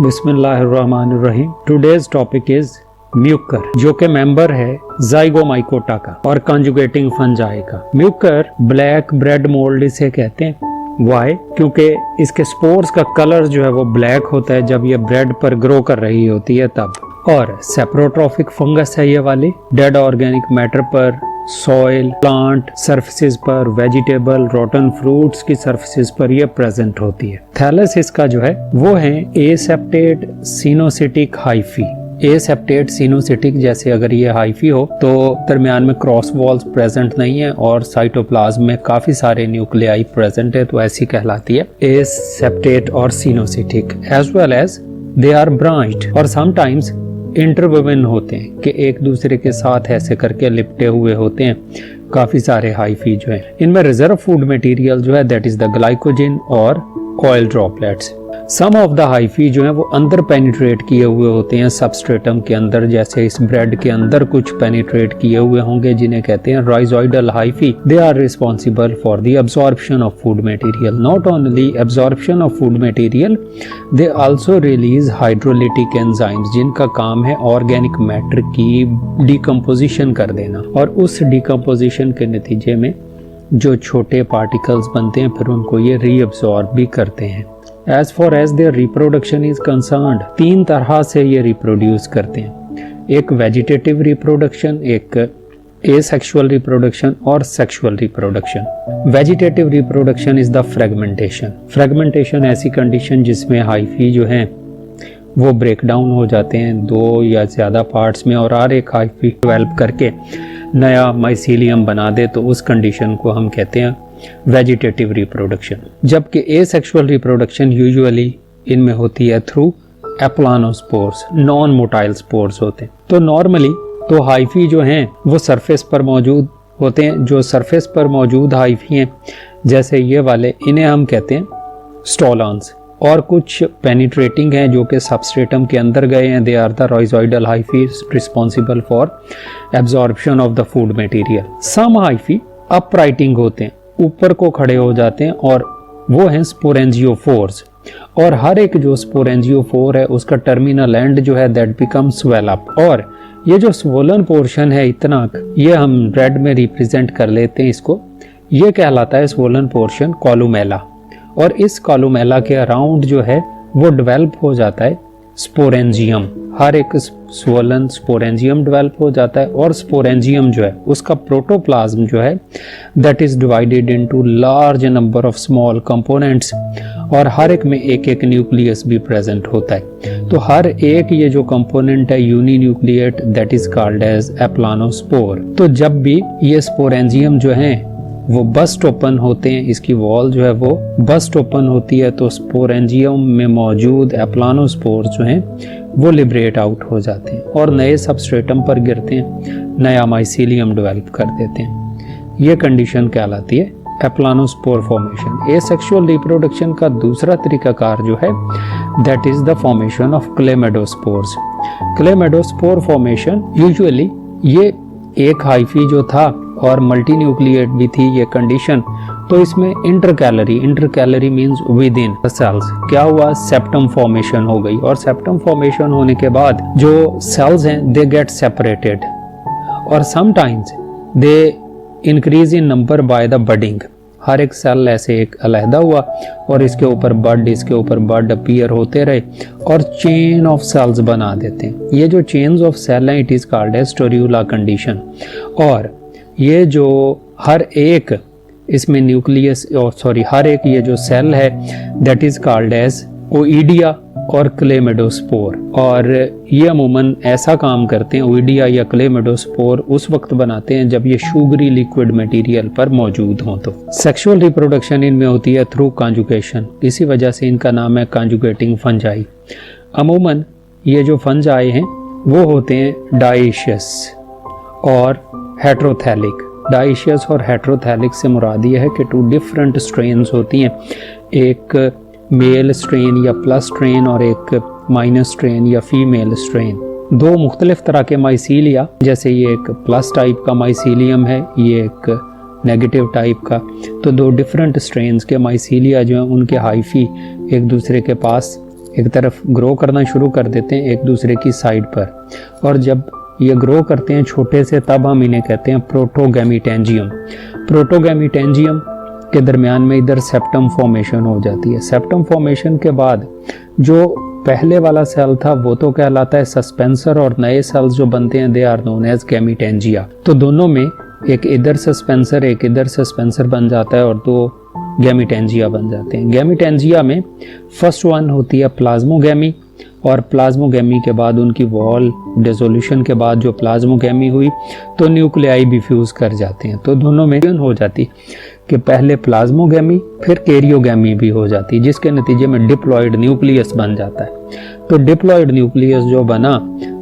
बिस्मिल्लाहिर्रहमानिर्रहीम। Today's topic is Mucor, जो कि मेंबर है ज़ाइगोमाइकोटा का और कंजुगेटिंग फंजाई का। म्यूकर ब्लैक ब्रेड मोल्ड इसे कहते हैं। वाई? क्योंकि इसके स्पोर्स का कलर जो है वो ब्लैक होता है जब ये ब्रेड पर ग्रो कर रही होती है तब। और सेप्रोट्रॉफिक फंगस है ये वाली। डेड ऑर्गेनिक मैटर पर, सॉइल, प्लांट सरफेसेस पर, वेजिटेबल, रोटन फ्रूट्स की सरफेसेस पर ये प्रेजेंट होती है। थैलस इसका जो है वो है एसेप्टेट सिनोसिटिक हाइफी। एसेप्टेट सिनोसिटिक, जैसे अगर ये हाइफी हो तो दरमियान में क्रॉस वॉल्स प्रेजेंट नहीं है और साइटोप्लाज्म में काफी सारे न्यूक्लियाई प्रेजेंट है, तो ऐसी कहलाती है एसेप्टेट और coenocytic. As well as they are branched और समटाइम्स इंटरवोवन होते हैं कि एक दूसरे के साथ ऐसे करके लिपटे हुए होते हैं काफी सारे हाइफी जो हैं। इनमें रिजर्व फूड मटेरियल जो है दैट इज द ग्लाइकोजन और oil droplets. Some of the hyphae जो है वो अंदर पेनिट्रेट किए हुए होते हैं सबस्ट्रेटम के अंदर, जैसे इस ब्रेड के अंदर कुछ पेनिट्रेट किए हुए होंगे जिन्हें कहते हैं rhizoidal hyphae. They are responsible for the absorption of food material. Not only absorption of food material, they also release hydrolytic enzymes, जिनका काम है ऑर्गेनिक मैटर की डिकम्पोजिशन कर देना और उस डिकम्पोजिशन के नतीजे में जो छोटे पार्टिकल्स बनते हैं फिर उनको ये रीअब्सॉर्ब भी करते हैं। As far as their reproduction is concerned, 3 तरह से ये रिप्रोड्यूस करते हैं। एक वेजिटेटिव रिप्रोडक्शन, एक एसेक्सुअल रिप्रोडक्शन और sexual reproduction. Vegetative reproduction is the fragmentation. Fragmentation ऐसी कंडीशन जिसमें हाइफी जो हैं वो ब्रेक डाउन हो जाते हैं 2 या ज़्यादा पार्ट्स में और हर एक हाइफी डेवलप करके नया माइसीलियम बना दे, तो उस कंडीशन को हम कहते हैं वेजिटेटिव रिप्रोडक्शन। जबकि एसेक्सुअल रिप्रोडक्शन यूजुअली इनमें होती है थ्रू एप्लानोस्पोर्स, नॉन मोटाइल स्पोर्स होते हैं। तो नॉर्मली तो हाइफी जो हैं वो सरफेस पर मौजूद होते हैं। जो सरफेस पर मौजूद हाइफी हैं जैसे ये वाले, इन्हें हम कहते हैं स्टोलॉन्स। और कुछ पेनिट्रेटिंग हैं जो कि सबस्ट्रेटम के अंदर गए हैं। They are the rhizoidal hyphae responsible for absorption of the food material. Some hyphae uprighting होते हैं, ऊपर को खड़े हो जाते हैं और वो हैं स्पोरेंजियोफोर्स। और हर एक जो स्पोरेंजियोफोर है उसका टर्मिनल एंड जो है दैट बिकम स्वेल अप। और ये जो स्वोलन पोर्शन है इतना, ये हम रेड में रिप्रेजेंट कर लेते हैं इसको, ये कहलाता है स्वोलन पोर्शन कॉलुमेला। और इस कॉलुमेला के अराउंड जो है वो डेवलप हो जाता है स्पोरेंजियम। हर एक स्वोलन स्पोरेंजियम डेवलप हो जाता है और स्पोरेंजियम जो है उसका प्रोटोप्लाज्म जो है that is divided into large number of small components और हर एक में एक एक न्यूक्लियस भी प्रेजेंट होता है। तो हर एक ये जो कंपोनेंट है uninucleate that is called as aplanospore. तो जब भी ये स्पोरेंजियम जो है वो बस्ट ओपन होते हैं, इसकी वॉल जो है वो बस्ट ओपन होती है, तो स्पोरेंजियम में मौजूद एप्लानोस्पोर जो हैं वो लिबरेट आउट हो जाते हैं और नए सबस्ट्रेटम पर गिरते हैं, नया माइसीलियम डेवलप कर देते हैं। ये कंडीशन कहलाती है एप्लानोस्पोर फॉर्मेशन। एसेक्सुअल रिप्रोडक्शन का दूसरा तरीकाकार जो है that is the formation of chlamydospores. Chlamydospore formation usually ये एक हाइफी जो था और मल्टी न्यूक्लिएट भी थी ये कंडीशन, तो इसमें intercalary means within cells क्या हुआ, सेप्टम फॉर्मेशन हो गई। और सेप्टम फॉर्मेशन होने के बाद जो सेल्स हैं दे गेट सेपरेटेड और sometimes they increase in number by the budding. हर एक सेल ऐसे एक अलहदा हुआ और इसके ऊपर बड अपीयर होते रहे और चेन ऑफ सेल्स बना देते हैं। ये जो चेन्स ऑफ सेल हैं it is called as torula condition. और ये जो हर एक इसमें न्यूक्लियस हर एक ये जो सेल है that is called as oidia और क्लेमेडोस्पोर। और ये अमूमन ऐसा काम करते हैं, ओइडिया या क्लेमेडोस्पोर उस वक्त बनाते हैं जब ये शुगरी लिक्विड मटेरियल पर मौजूद हों। तो सेक्सुअल रिप्रोडक्शन इनमें होती है थ्रू कॉन्जुगेशन, इसी वजह से इनका नाम है कॉन्जुगेटिंग फंजाई। अमूमन ये जो फंजाई हैं वो होते हैं डाइशियस और हेट्रोथैलिक। डाइशियस और हेट्रोथैलिक से मुराद ये है कि 2 डिफरेंट स्ट्रेन्स होती हैं, एक मेल स्ट्रेन या प्लस स्ट्रेन और एक माइनस स्ट्रेन या फीमेल स्ट्रेन। 2 मुख्तलिफ तरह के माइसीलिया, जैसे ये एक प्लस टाइप का माइसीलियम है, ये एक नेगेटिव टाइप का, तो 2 डिफरेंट स्ट्रेन्स के माइसीलिया जो हैं उनके हाइफी एक दूसरे के पास एक तरफ ग्रो करना शुरू कर देते हैं एक दूसरे की साइड पर, और जब ये ग्रो करते हैं छोटे से तब हम इन्हें कहते हैं प्रोटोगैमीटेंजियम। प्रोटोगैमीटेंजियम के दरमियान में इधर सेप्टम फॉर्मेशन हो जाती है। सेप्टम फॉर्मेशन के बाद जो पहले वाला सेल था वो तो कहलाता है सस्पेंसर, और नए सेल्स जो बनते हैं दे आर नोन एज गैमीटेंजिया। तो दोनों में एक इधर सस्पेंसर एक इधर सस्पेंसर बन जाता है और दो गैमीटेंजिया बन जाते हैं। गैमीटेंजिया में फर्स्ट वन होती है प्लाज्मोगैमी, और प्लाज्मोगैमी के बाद उनकी वॉल डिसोल्यूशन के बाद जो प्लाज्मोगैमी हुई तो न्यूक्लियाई भी फ्यूज कर जाते हैं। तो दोनों में हो जाती कि पहले प्लाज्मोगैमी फिर कैरियोगैमी भी हो जाती, जिसके नतीजे में डिप्लॉइड न्यूक्लियस बन जाता है। तो डिप्लॉइड न्यूक्लियस जो बना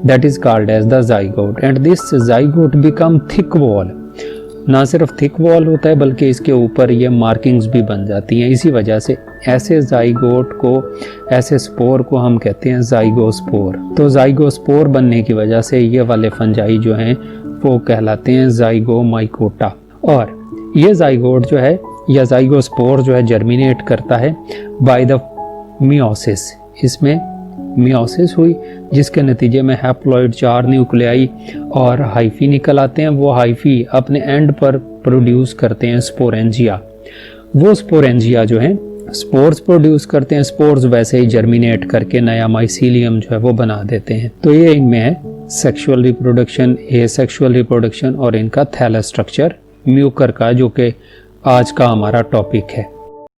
that is called as the zygote, and this zygote become thick wall. ना सिर्फ थिक वॉल होता है बल्कि इसके ऊपर ये मार्किंग्स भी बन जाती हैं। इसी वजह से ऐसे जाइगोट को, ऐसे स्पोर को हम कहते हैं जाइगोस्पोर। तो जाइगोस्पोर बनने की वजह से ये वाले फंजाई जो हैं वो कहलाते हैं जाइगोमाइकोटा। और ये जाइगोट जो है या जाइगोस्पोर जो है जर्मिनेट करता है बाय द मियोसिस। इसमें मियोसिस हुई जिसके नतीजे में हैप्लॉइड 4 न्यूक्लियाई और हाइफी निकल आते हैं। वो हाइफी अपने एंड पर प्रोड्यूस करते हैं स्पोरेंजिया। वो स्पोरेंजिया जो है स्पोर्स प्रोड्यूस करते हैं। स्पोर्स वैसे ही जर्मिनेट करके नया माइसीलियम जो है वो बना देते हैं। तो ये इनमें है सेक्सुअल रिप्रोडक्शन, एसेक्सुअल रिप्रोडक्शन और इनका थैलस स्ट्रक्चर म्यूकर का, जो कि आज का हमारा टॉपिक है।